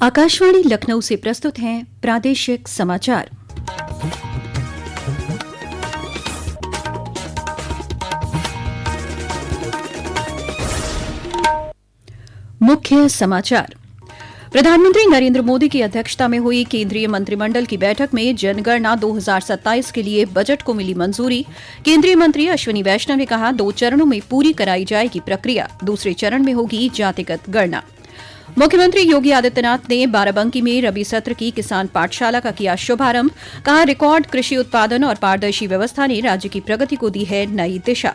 आकाशवाणी लखनऊ से प्रस्तुत हैं प्रादेशिक समाचार। मुख्य समाचार। प्रधानमंत्री नरेंद्र मोदी की अध्यक्षता में हुई केंद्रीय मंत्रिमंडल की बैठक में जनगणना 2027 के लिए बजट को मिली मंजूरी। केंद्रीय मंत्री अश्विनी वैष्णव ने कहा, 2 चरणों में पूरी कराई जाएगी प्रक्रिया, दूसरे चरण में होगी जातिगत गणना। मुख्यमंत्री योगी आदित्यनाथ ने बाराबंकी में रबी सत्र की किसान पाठशाला का किया शुभारंभ। कहा, रिकॉर्ड कृषि उत्पादन और पारदर्शी व्यवस्था ने राज्य की प्रगति को दी है नई दिशा।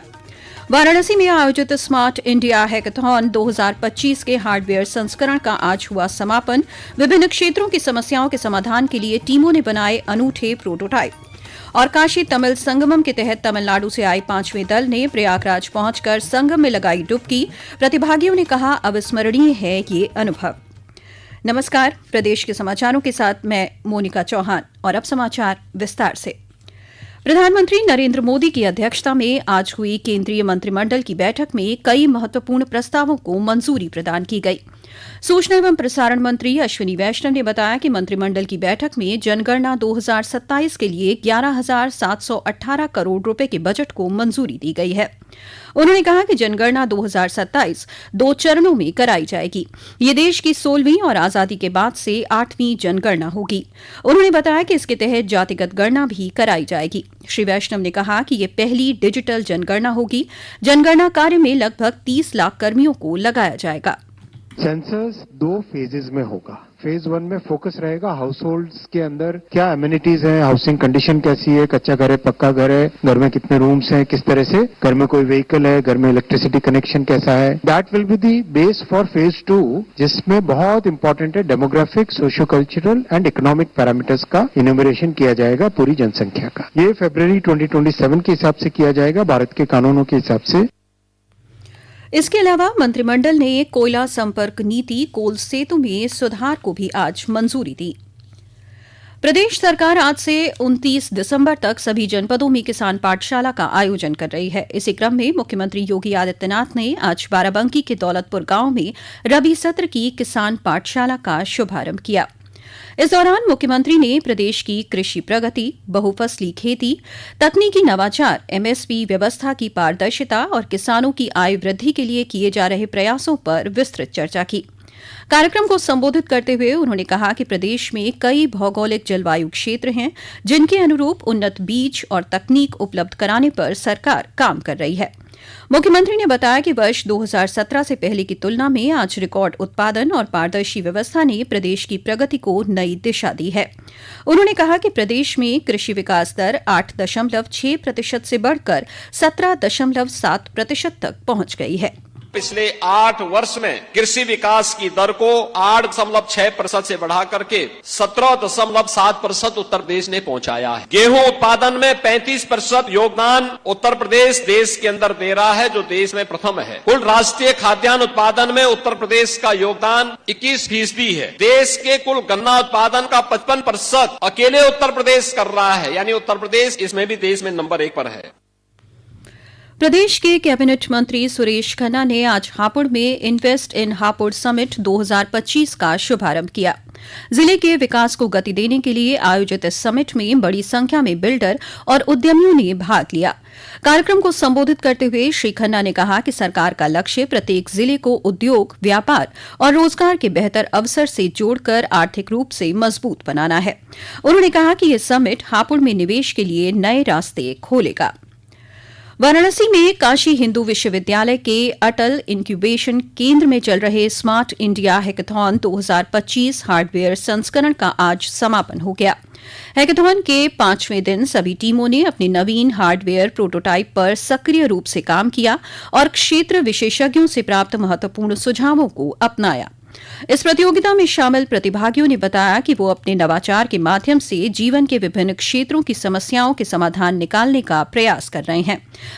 वाराणसी में आयोजित स्मार्ट इंडिया हैकाथॉन 2025 के हार्डवेयर संस्करण का आज हुआ समापन। विभिन्न क्षेत्रों की समस्याओं के समाधान के लिए टीमों ने बनाए अनूठे प्रोटोटाइप। और काशी तमिल संगमम के तहत तमिलनाडु से आए 5वें दल ने प्रयागराज पहुंचकर संगम में लगाई डुबकी। प्रतिभागियों ने कहा, अविस्मरणीय है ये अनुभव। नमस्कार, प्रदेश के समाचारों के साथ मैं मोनिका चौहान। और अब समाचार विस्तार से। प्रधानमंत्री नरेंद्र मोदी की अध्यक्षता में आज हुई केंद्रीय मंत्रिमंडल की बैठक में कई महत्वपूर्ण प्रस्तावों को मंजूरी प्रदान की गई। सूचना एवं प्रसारण मंत्री अश्विनी वैष्णव ने बताया कि मंत्रिमंडल की बैठक में जनगणना 2027 के लिए 11,718 करोड़ रुपए के बजट को मंजूरी दी गई है। उन्होंने कहा कि जनगणना 2027 2 चरणों में कराई जाएगी। ये देश की 16वीं और आजादी के बाद से 8वीं जनगणना होगी। उन्होंने बताया कि इसके तहत जातिगत गणना भी कराई जाएगी। श्री वैष्णव ने कहा कि ये पहली डिजिटल जनगणना होगी। जनगणना कार्य में लगभग 30 लाख कर्मियों को लगाया जाएगा। सेंसस 2 फेजेस में होगा। फेज 1 में फोकस रहेगा हाउस होल्ड्स के अंदर क्या एमिनिटीज है, हाउसिंग कंडीशन कैसी है, कच्चा घर है, पक्का घर है, घर में कितने रूम्स हैं, किस तरह से, घर में कोई व्हीकल है, घर में इलेक्ट्रिसिटी कनेक्शन कैसा है। That will be the base for phase 2, जिसमें बहुत इंपॉर्टेंट है demographic, socio cultural and economic parameters का इन्यूमरेशन किया जाएगा पूरी जनसंख्या का। ये फरवरी 2027 के हिसाब से किया जाएगा, भारत के कानूनों के हिसाब से। इसके अलावा मंत्रिमंडल ने कोयला संपर्क नीति कोल सेतु में सुधार को भी आज मंजूरी दी। प्रदेश सरकार आज से 29 दिसंबर तक सभी जनपदों में किसान पाठशाला का आयोजन कर रही है। इसी क्रम में मुख्यमंत्री योगी आदित्यनाथ ने आज बाराबंकी के दौलतपुर गांव में रबी सत्र की किसान पाठशाला का शुभारंभ किया। इस दौरान मुख्यमंत्री ने प्रदेश की कृषि प्रगति, बहुफसली खेती, तकनीकी नवाचार, एमएसपी व्यवस्था की पारदर्शिता और किसानों की आय वृद्धि के लिए किए जा रहे प्रयासों पर विस्तृत चर्चा की। कार्यक्रम को संबोधित करते हुए उन्होंने कहा कि प्रदेश में कई भौगोलिक जलवायु क्षेत्र हैं, जिनके अनुरूप उन्नत बीज और तकनीक उपलब्ध कराने पर सरकार काम कर रही है। मुख्यमंत्री ने बताया कि वर्ष 2017 से पहले की तुलना में आज रिकॉर्ड उत्पादन और पारदर्शी व्यवस्था ने प्रदेश की प्रगति को नई दिशा दी है। उन्होंने कहा कि प्रदेश में कृषि विकास दर 8.6% से बढ़कर 17.7% तक पहुंच गई है। पिछले 8 वर्ष में कृषि विकास की दर को 8.6% से बढ़ा करके 17.7% उत्तर प्रदेश ने पहुंचाया है। गेहूं उत्पादन में 35% योगदान उत्तर प्रदेश देश के अंदर दे रहा है, जो देश में प्रथम है। कुल राष्ट्रीय खाद्यान्न उत्पादन में उत्तर प्रदेश का योगदान 21% है। देश के कुल गन्ना उत्पादन का 55% अकेले उत्तर प्रदेश कर रहा है, यानी उत्तर प्रदेश इसमें भी देश में नंबर 1 पर है। प्रदेश के कैबिनेट मंत्री सुरेश खन्ना ने आज हापुड़ में इन्वेस्ट इन हापुड़ समिट 2025 का शुभारंभ किया। जिले के विकास को गति देने के लिए आयोजित इस समिट में बड़ी संख्या में बिल्डर और उद्यमियों ने भाग लिया। कार्यक्रम को संबोधित करते हुए श्री खन्ना ने कहा कि सरकार का लक्ष्य प्रत्येक जिले को उद्योग, व्यापार और रोजगार के बेहतर अवसर से जोड़कर आर्थिक रूप से मजबूत बनाना है। उन्होंने कहा कि यह समिट हापुड़ में निवेश के लिए नए रास्ते खोलेगा। वाराणसी में काशी हिंदू विश्वविद्यालय के अटल इंक्यूबेशन केंद्र में चल रहे स्मार्ट इंडिया हैकाथॉन 2025 हार्डवेयर संस्करण का आज समापन हो गया। हैकाथॉन के 5वें दिन सभी टीमों ने अपने नवीन हार्डवेयर प्रोटोटाइप पर सक्रिय रूप से काम किया और क्षेत्र विशेषज्ञों से प्राप्त महत्वपूर्ण सुझावों को अपनाया। इस प्रतियोगिता में शामिल प्रतिभागियों ने बताया कि वो अपने नवाचार के माध्यम से जीवन के विभिन्न क्षेत्रों की समस्याओं के समाधान निकालने का प्रयास कर रहे हैं।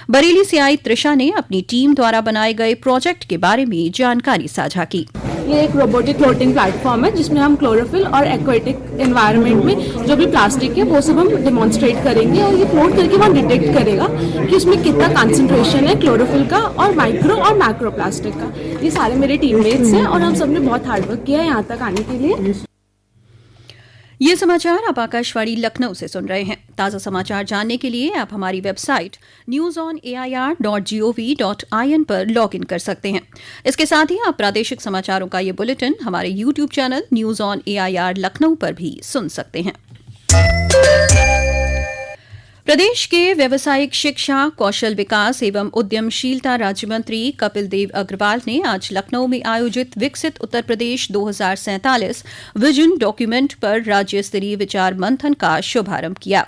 बरेली से आई त्रिशा ने अपनी टीम द्वारा बनाए गए प्रोजेक्ट के बारे में जानकारी साझा की। ये एक रोबोटिक फ्लोटिंग प्लेटफॉर्म है जिसमें हम क्लोरोफिल और एक्वेटिक एनवायरनमेंट में जो भी प्लास्टिक है वो सब हम डेमोन्स्ट्रेट करेंगे और ये फ्लोट करके वहाँ डिटेक्ट करेगा कि उसमें कितना कंसंट्रेशन है क्लोरोफिल का और माइक्रो और मैक्रो प्लास्टिक का। ये सारे मेरे टीममेट्स हैं और हम सब ने बहुत हार्डवर्क किया है यहाँ तक आने के लिए। ये समाचार आप आकाशवाणी लखनऊ से सुन रहे हैं। ताज़ा समाचार जानने के लिए आप हमारी वेबसाइट newsonair.gov.in पर लॉग इन कर सकते हैं। इसके साथ ही आप प्रादेशिक समाचारों का ये बुलेटिन हमारे YouTube channel news on AIR Lucknow पर भी सुन सकते हैं। प्रदेश के व्यावसायिक शिक्षा, कौशल विकास एवं उद्यमशीलता राज्य मंत्री कपिल देव अग्रवाल ने आज लखनऊ में आयोजित विकसित उत्तर प्रदेश 2047 विजन डॉक्यूमेंट पर राज्य स्तरीय विचार मंथन का शुभारंभ किया।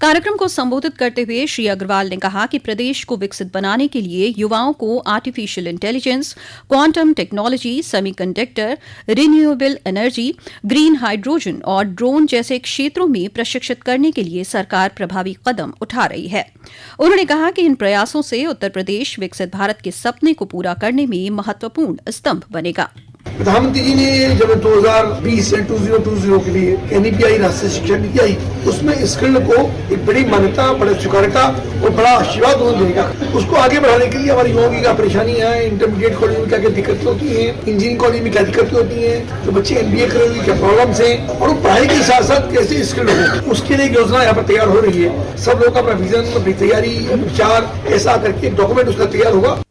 कार्यक्रम को संबोधित करते हुए श्री अग्रवाल ने कहा कि प्रदेश को विकसित बनाने के लिए युवाओं को artificial intelligence, quantum technology, semiconductor, renewable energy, green hydrogen और ड्रोन जैसे क्षेत्रों में प्रशिक्षित करने के लिए सरकार प्रभावी कदम उठा रही है। उन्होंने कहा कि इन प्रयासों से उत्तर प्रदेश विकसित भारत के सपने को पूरा करने में महत्वपूर्ण स्तंभ बनेगा। प्रधानमंत्री जी ने जब 2020 से 2020 के लिए NEPI राष्ट्रीय शिक्षा नीति आई, उसमें स्किल को एक बड़ी मान्यता, बड़ा स्वीकारता और बड़ा आशीर्वाद देगा। उसको आगे बढ़ाने के लिए हमारे युवाओं की क्या परेशानियां हैं, इंटरमीडिएट कॉलेज में क्या क्या दिक्कतें होती हैं, इंजीनियरिंग कॉलेज में क्या दिक्कतें होती हैं, जो बच्चे MBA कर रहे हैं क्या प्रॉब्लम्स हैं, और वो पढ़ाई के साथ साथ कैसे स्किल हो, उसके लिए एक योजना यहाँ पर तैयार हो रही है। सब लोग अपना विजन, अपनी तैयारी, विचार ऐसा करके एक डॉक्यूमेंट उसका तैयार होगा।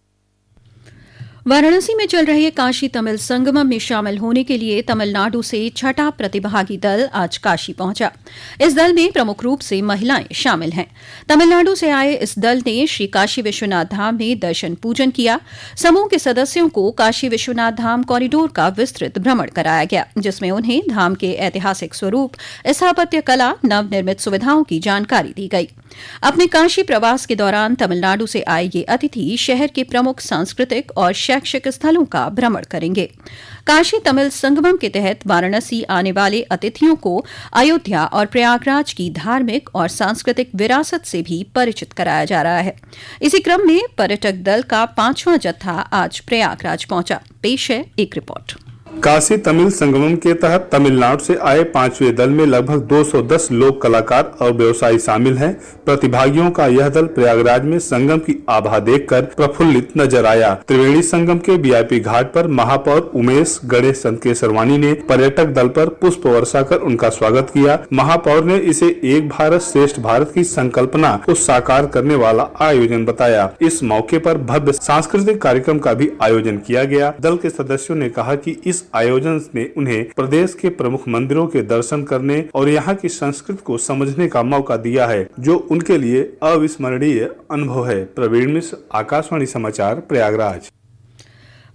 वाराणसी में चल रहे काशी तमिल संगमम में शामिल होने के लिए तमिलनाडु से छठा प्रतिभागी दल आज काशी पहुंचा। इस दल में प्रमुख रूप से महिलाएं शामिल हैं। तमिलनाडु से आए इस दल ने श्री काशी विश्वनाथ धाम में दर्शन पूजन किया। समूह के सदस्यों को काशी विश्वनाथ धाम कॉरिडोर का विस्तृत भ्रमण कराया गया, जिसमें उन्हें धाम के ऐतिहासिक स्वरूप, स्थापत्य कला, नवनिर्मित सुविधाओं की जानकारी दी गई। अपने काशी प्रवास के दौरान तमिलनाडु से आए ये अतिथि शहर के प्रमुख सांस्कृतिक और शैक्षिक स्थलों का भ्रमण करेंगे। काशी तमिल संगमम के तहत वाराणसी आने वाले अतिथियों को अयोध्या और प्रयागराज की धार्मिक और सांस्कृतिक विरासत से भी परिचित कराया जा रहा है। इसी क्रम में पर्यटक दल का 5वां जत्था आज प्रयागराज पहुंचा। पेश है एक रिपोर्ट। काशी तमिल संगमम के तहत तमिलनाडु से आए 5वें दल में लगभग 210 लोक कलाकार और व्यवसायी शामिल हैं। प्रतिभागियों का यह दल प्रयागराज में संगम की आभा देखकर प्रफुल्लित नजर आया। त्रिवेणी संगम के VIP घाट पर महापौर उमेश गणेश संकेशरवानी ने पर्यटक दल पर पुष्प वर्षा कर उनका स्वागत किया। महापौर ने इसे एक भारत श्रेष्ठ भारत की संकल्पना को साकार करने वाला आयोजन बताया। इस मौके पर भव्य सांस्कृतिक कार्यक्रम का भी आयोजन किया गया। दल के सदस्यों ने कहा कि इस आयोजन ने उन्हें प्रदेश के प्रमुख मंदिरों के दर्शन करने और यहाँ की संस्कृति को समझने का मौका दिया है, जो उनके लिए अविस्मरणीय अनुभव है। प्रवीण मिश्र, आकाशवाणी समाचार, प्रयागराज।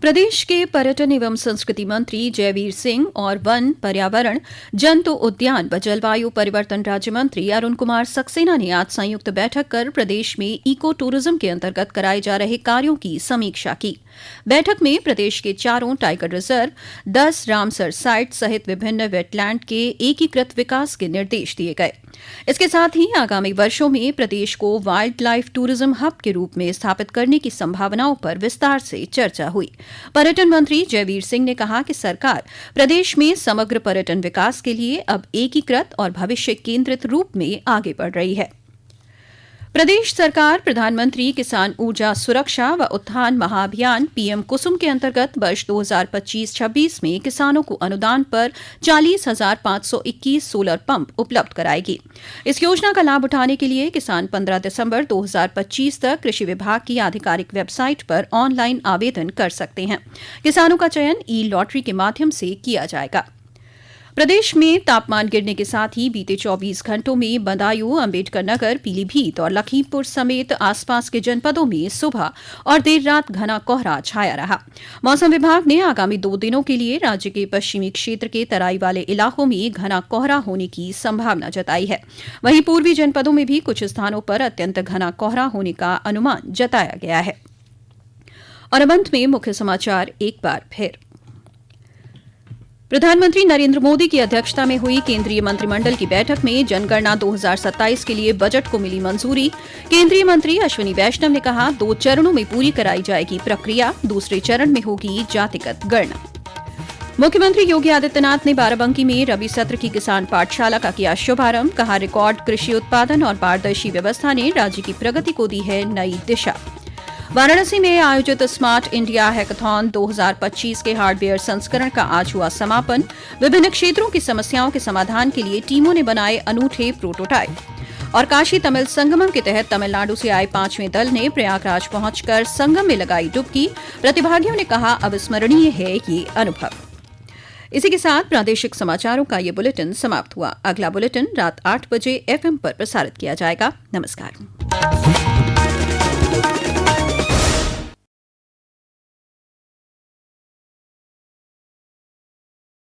प्रदेश के पर्यटन एवं संस्कृति मंत्री जयवीर सिंह और वन, पर्यावरण, जंतु उद्यान व जलवायु परिवर्तन राज्य मंत्री अरुण कुमार सक्सेना ने आज संयुक्त बैठक कर प्रदेश में इको टूरिज्म के अंतर्गत कराए जा रहे कार्यों की समीक्षा की। बैठक में प्रदेश के 4 टाइगर रिजर्व, 10 रामसर साइट सहित विभिन्न वेटलैंड के एकीकृत विकास के निर्देश दिए गए। इसके साथ ही आगामी वर्षों में प्रदेश को वाइल्ड लाइफ टूरिज्म हब के रूप में स्थापित करने की संभावनाओं पर विस्तार से चर्चा हुई। पर्यटन मंत्री जयवीर सिंह ने कहा कि सरकार प्रदेश में समग्र पर्यटन विकास के लिए अब एकीकृत और भविष्य केंद्रित रूप में आगे बढ़ रही है। प्रदेश सरकार प्रधानमंत्री किसान ऊर्जा सुरक्षा व उत्थान महाअभियान PM कुसुम के अंतर्गत वर्ष 2025-26 में किसानों को अनुदान पर 40,521 सोलर पंप उपलब्ध कराएगी। इस योजना का लाभ उठाने के लिए किसान 15 दिसंबर 2025 तक कृषि विभाग की आधिकारिक वेबसाइट पर ऑनलाइन आवेदन कर सकते हैं। किसानों का चयन ई-लॉटरी के माध्यम से किया जाएगा। प्रदेश में तापमान गिरने के साथ ही बीते 24 घंटों में बदायूं, अम्बेडकर नगर, पीलीभीत और लखीमपुर समेत आसपास के जनपदों में सुबह और देर रात घना कोहरा छाया रहा। मौसम विभाग ने आगामी 2 दिनों के लिए राज्य के पश्चिमी क्षेत्र के तराई वाले इलाकों में घना कोहरा होने की संभावना जताई है। वहीं पूर्वी जनपदों में भी कुछ स्थानों पर अत्यंत घना कोहरा होने का अनुमान जताया गया है। और अब अंत में मुख्य समाचार एक बार फिर। प्रधानमंत्री नरेंद्र मोदी की अध्यक्षता में हुई केंद्रीय मंत्रिमंडल की बैठक में जनगणना 2027 के लिए बजट को मिली मंजूरी। केंद्रीय मंत्री अश्विनी वैष्णव ने कहा 2 चरणों में पूरी कराई जाएगी प्रक्रिया, दूसरे चरण में होगी जातिगत गणना। मुख्यमंत्री योगी आदित्यनाथ ने बाराबंकी में रबी सत्र की किसान पाठशाला का किया शुभारंभ। कहा, रिकॉर्ड कृषि उत्पादन और पारदर्शी व्यवस्था ने राज्य की प्रगति को दी है नई दिशा। वाराणसी में आयोजित स्मार्ट इंडिया हैकाथॉन 2025 के हार्डवेयर संस्करण का आज हुआ समापन। विभिन्न क्षेत्रों की समस्याओं के समाधान के लिए टीमों ने बनाए अनूठे प्रोटोटाइप। और काशी तमिल संगमम के तहत तमिलनाडु से आए 5वें दल ने प्रयागराज पहुंचकर संगम में लगाई डुबकी। प्रतिभागियों ने कहा, अविस्मरणीय है ये अनुभव। इसी के साथ प्रादेशिक समाचारों का ये बुलेटिन समाप्त हुआ। अगला बुलेटिन रात 8 बजे FM पर प्रसारित किया जाएगा। नमस्कार।